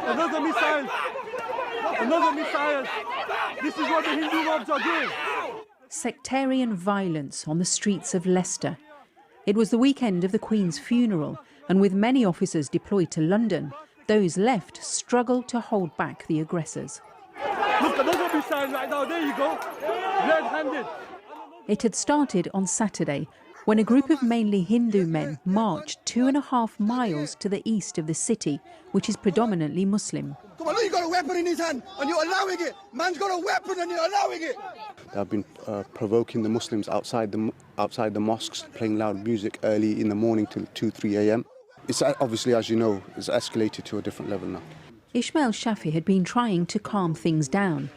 Another missile! Another missile! This is what the Hindu mobs are doing! Sectarian violence on the streets of Leicester. It was the weekend of the Queen's funeral, and with many officers deployed to London, those left struggled to hold back the aggressors. Look, another missile right now, there you go! Red-handed! It had started on Saturday, when a group of mainly Hindu men marched 2.5 miles to the east of the city, which is predominantly Muslim. Come on, look, you've got a weapon in his hand and you're allowing it. Man's got a weapon and you're allowing it. They've been provoking the Muslims outside the mosques, playing loud music early in the morning till 2, 3 a.m. It's obviously, as you know, it's escalated to a different level now. Ismail Shafi had been trying to calm things down.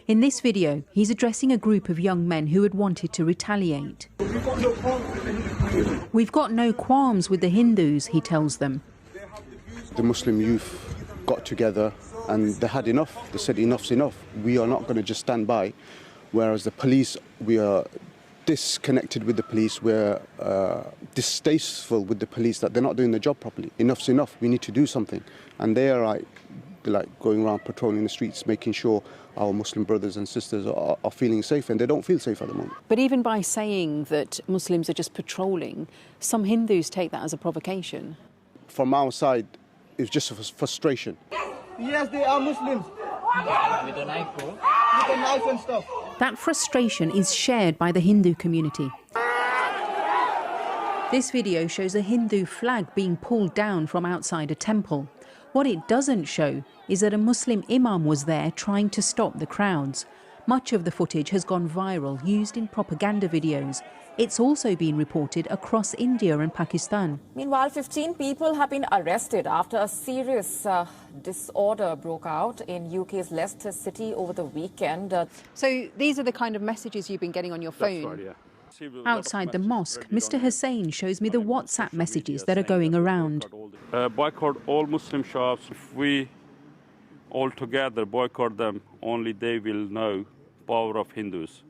In this video, he's addressing a group of young men who had wanted to retaliate. We've got no qualms with the Hindus, he tells them. The Muslim youth got together and they had enough. They said enough's enough. We are not going to just stand by. Whereas the police, we are disconnected with the police. We're distasteful with the police that they're not doing the job properly. Enough's enough. We need to do something. And they are like going around patrolling the streets, making sure our Muslim brothers and sisters are feeling safe, and they don't feel safe at the moment. But even by saying that Muslims are just patrolling, some Hindus take that as a provocation. From our side, it's just a frustration. Yes, they are Muslims. With a knife, bro. With a knife and stuff. That frustration is shared by the Hindu community. This video shows a Hindu flag being pulled down from outside a temple. What it doesn't show is that a Muslim imam was there trying to stop the crowds. Much of the footage has gone viral, used in propaganda videos. It's also been reported across India and Pakistan. Meanwhile, 15 people have been arrested after a serious disorder broke out in UK's Leicester city over the weekend. So these are the kind of messages you've been getting on your phone? That's right, yeah. Outside the mosque, Mr. Hussain shows me the WhatsApp messages that are going around. Boycott all Muslim shops. If we all together boycott them, only they will know power of Hindus.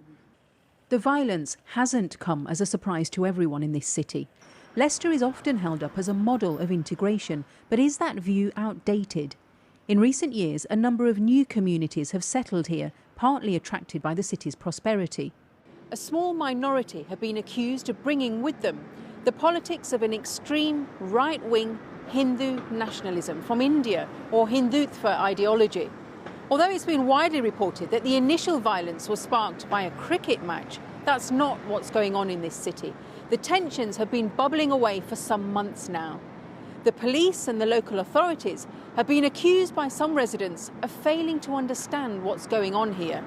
The violence hasn't come as a surprise to everyone in this city. Leicester is often held up as a model of integration, but is that view outdated? In recent years, a number of new communities have settled here, partly attracted by the city's prosperity. A small minority have been accused of bringing with them the politics of an extreme right-wing Hindu nationalism from India or Hindutva ideology. Although it's been widely reported that the initial violence was sparked by a cricket match, that's not what's going on in this city. The tensions have been bubbling away for some months now. The police and the local authorities have been accused by some residents of failing to understand what's going on here.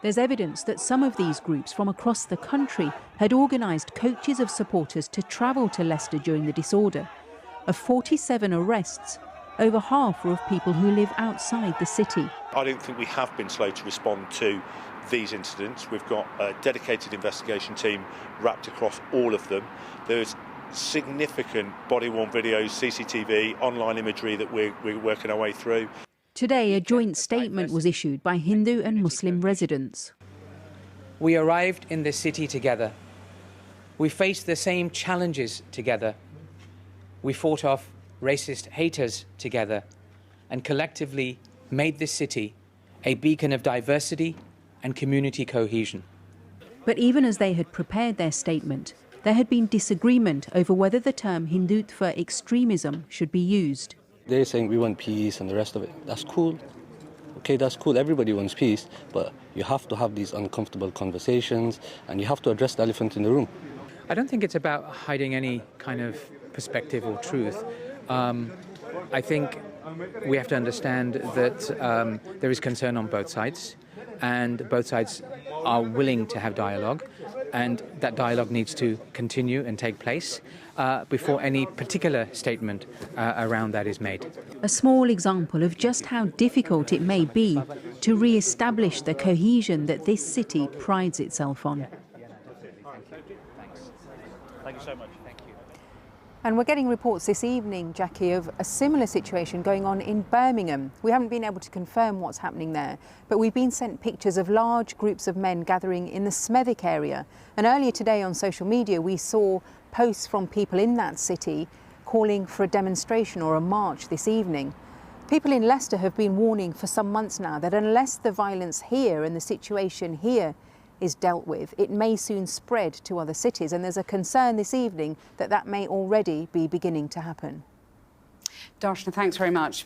There's evidence that some of these groups from across the country had organised coaches of supporters to travel to Leicester during the disorder. Of 47 arrests, over half were of people who live outside the city. I don't think we have been slow to respond to these incidents. We've got a dedicated investigation team wrapped across all of them. There's significant body-worn videos, CCTV, online imagery that we're working our way through. Today, a joint statement was issued by Hindu and Muslim residents. We arrived in this city together. We faced the same challenges together. We fought off racist haters together and collectively made this city a beacon of diversity and community cohesion. But even as they had prepared their statement, there had been disagreement over whether the term Hindutva extremism should be used. They're saying we want peace and the rest of it. That's cool. Okay, that's cool. Everybody wants peace, but you have to have these uncomfortable conversations and you have to address the elephant in the room. I don't think it's about hiding any kind of perspective or truth. I think we have to understand that there is concern on both sides, and both sides are willing to have dialogue, and that dialogue needs to continue and take place before any particular statement around that is made. A small example of just how difficult it may be to re-establish the cohesion that this city prides itself on. Thank you so much. And we're getting reports this evening, Jackie, of a similar situation going on in Birmingham. We haven't been able to confirm what's happening there, but we've been sent pictures of large groups of men gathering in the Smethwick area. And earlier today on social media, we saw posts from people in that city calling for a demonstration or a march this evening. People in Leicester have been warning for some months now that unless the violence here and the situation here is dealt with, it may soon spread to other cities, and there's a concern this evening that that may already be beginning to happen. Darshna, thanks very much.